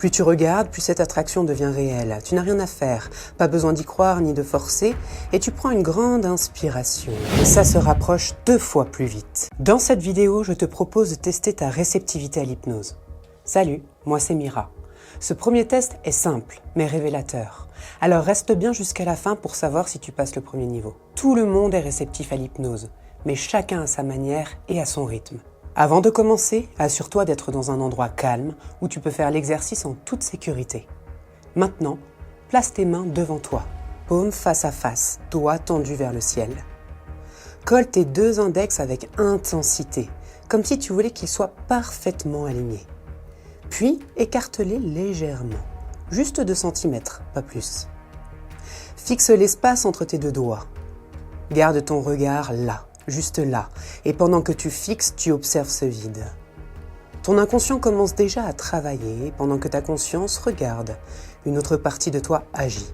Plus tu regardes, plus cette attraction devient réelle. Tu n'as rien à faire, pas besoin d'y croire ni de forcer, et tu prends une grande inspiration. Et ça se rapproche 2 fois plus vite. Dans cette vidéo, je te propose de tester ta réceptivité à l'hypnose. Salut, moi c'est Mira. Ce premier test est simple, mais révélateur. Alors reste bien jusqu'à la fin pour savoir si tu passes le premier niveau. Tout le monde est réceptif à l'hypnose, mais chacun à sa manière et à son rythme. Avant de commencer, assure-toi d'être dans un endroit calme où tu peux faire l'exercice en toute sécurité. Maintenant, place tes mains devant toi, paumes face à face, doigts tendus vers le ciel. Colle tes 2 index avec intensité, comme si tu voulais qu'ils soient parfaitement alignés. Puis, écarte-les légèrement, juste 2 cm, pas plus. Fixe l'espace entre tes 2 doigts. Garde ton regard là, juste là, et pendant que tu fixes, tu observes ce vide. Ton inconscient commence déjà à travailler pendant que ta conscience regarde. Une autre partie de toi agit.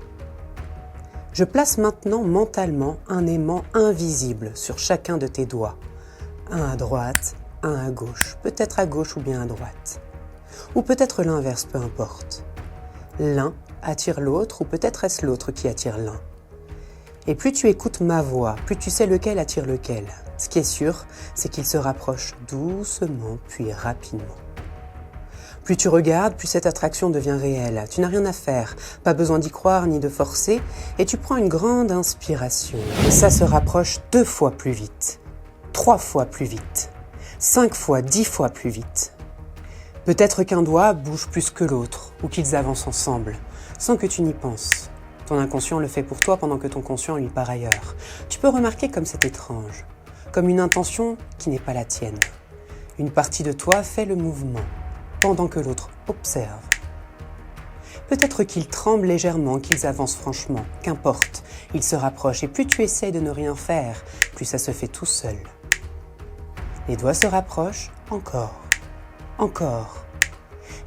Je place maintenant mentalement un aimant invisible sur chacun de tes doigts. Un à droite, un à gauche, peut-être à gauche ou bien à droite. Ou peut-être l'inverse, peu importe. L'un attire l'autre ou peut-être est-ce l'autre qui attire l'un. Et plus tu écoutes ma voix, plus tu sais lequel attire lequel. Ce qui est sûr, c'est qu'ils se rapprochent doucement puis rapidement. Plus tu regardes, plus cette attraction devient réelle. Tu n'as rien à faire, pas besoin d'y croire ni de forcer, et tu prends une grande inspiration. Et ça se rapproche 2 fois plus vite, 3 fois plus vite, 5 fois, 10 fois plus vite. Peut-être qu'un doigt bouge plus que l'autre, ou qu'ils avancent ensemble, sans que tu n'y penses. Ton inconscient le fait pour toi pendant que ton conscient lui part ailleurs. Tu peux remarquer comme c'est étrange, comme une intention qui n'est pas la tienne. Une partie de toi fait le mouvement, pendant que l'autre observe. Peut-être qu'ils tremblent légèrement, qu'ils avancent franchement, qu'importe, ils se rapprochent et plus tu essaies de ne rien faire, plus ça se fait tout seul. Les doigts se rapprochent, encore.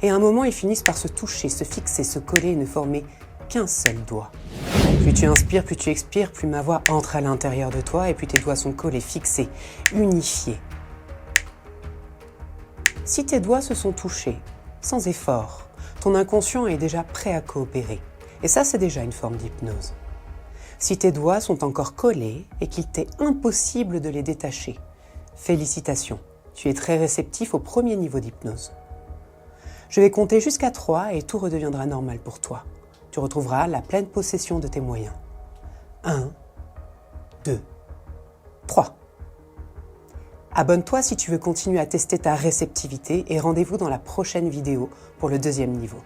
Et à un moment, ils finissent par se toucher, se fixer, se coller et ne former qu'un seul doigt. Plus tu inspires, plus tu expires, plus ma voix entre à l'intérieur de toi et plus tes doigts sont collés, fixés, unifiés. Si tes doigts se sont touchés, sans effort, ton inconscient est déjà prêt à coopérer. Et ça, c'est déjà une forme d'hypnose. Si tes doigts sont encore collés et qu'il t'est impossible de les détacher, félicitations, tu es très réceptif au premier niveau d'hypnose. Je vais compter jusqu'à 3 et tout redeviendra normal pour toi. Tu retrouveras la pleine possession de tes moyens. 1, 2, 3. Abonne-toi si tu veux continuer à tester ta réceptivité et rendez-vous dans la prochaine vidéo pour le 2e niveau.